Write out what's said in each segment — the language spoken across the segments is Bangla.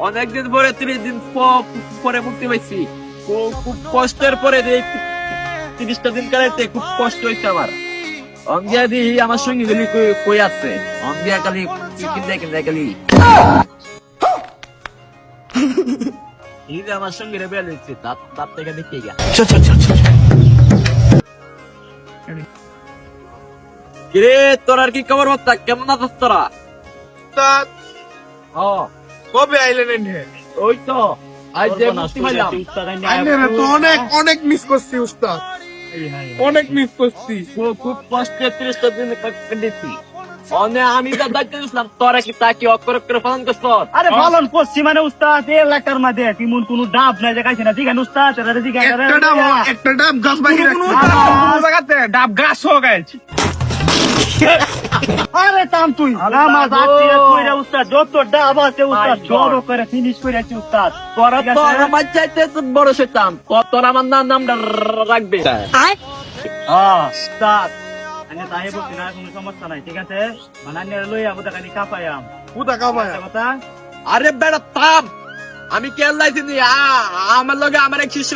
অনেকদিন পরে 30 দিন পরে মুক্তি পাইছি। খুব কষ্টের পরে 30টা দিন কাটাইতে খুব কষ্ট হয়েছে আমার। অঙ্গিয়া দি আমার সঙ্গে গেলি কই আছে অঙ্গিয়া খালি কিনতে খালি আমার সঙ্গে বেল হয়েছে তার থেকে দেখে গা। কিরে তোর আর কি খবর বর্তা, কেমন আছিস তোরা? উস্তাদ কবে আইলেন এনে? ওই তো আজ যে মুক্তি পাইলাম। আইলেন তো অনেক মিস করছি উস্তাদ, অনেক মিস করছি। খুব কষ্টে 30টা দিন কাটিয়েছি। আমি তো দায়িত্ব দিয়েছিলাম, তোরা কি তাকে অক্ষর করে পালন করছ? আরে পালন করছি মানে উস্তাদ 1 লাখ টাকার মধ্যে তিমুন কোন ডাব নাই যে খাইছে না ঠিক আছে উস্তাদ একটা ডাব গাছ বাহির জায়গাতে ডাব গাছ হয়ে গেছে। আরে তাম তুই আমার বাতি কইরা উস্তাদ যত ডাব আছে উস্তাদ জড়ো করে ফিনিশ কইরাছি উস্তাদ। তোরা তো আমার চাইতে বড় শয়তান, তোরা আমার নামটা রাখবে। উস্তাদ আমি তাই বলছি না কোনো সমস্যা নাই ঠিক আছে, মানে আমি লই আমু দেখানি কাপায়াম পুতা কামায় কথা। আরে বেড়া থাম, আমি কেল লাইছি নি আমার লগে আমার এক শিষ্য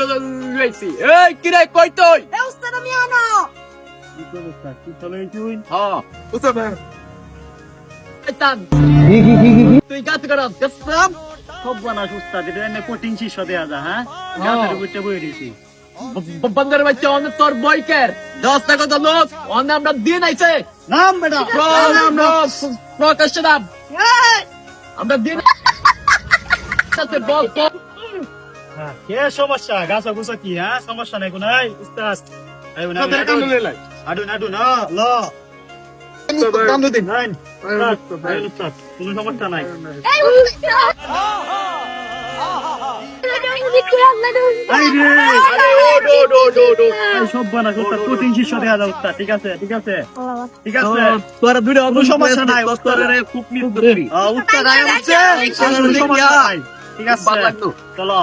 লইছি। এই কিরে কই তুই? উস্তাদ আমি আনো কি করব উস্তাদ কি চলে তুই? হ্যাঁ উস্তাদ শয়তান তুই গাছ করস কসম। সব বানা উস্তাদ এটা এনে কোটিং শিষ্য দেয়া যা। হ্যাঁ গাছের উপরে বই দিছি বন্দর বাচ্চা অনেক তোর বইকের 10 টাকা তো লোক অন্য আমরা দিন আইছে নাম বেটা প্রকাশ্য নাম আমরা দিন বল হ্যাঁ কে সমস্যা গাছ গুছা কি? হ্যাঁ সমস্যা নাই কোন উস্তাদ আইও না আডু নাডু না ল কাম দিন নাইন উস্তাদ কোনো সমস্যা নাই। এই সব বানা উস্তাদ কোটিং শিষ্য দেয়া যা উস্তাদ ঠিক আছে ঠিক আছে ঠিক আছে তোরা দুটো কোনো সমস্যা নাই উস্তাদ খুব মিস করি উস্তাদ আয় হচ্ছে ঠিক আছে চলো।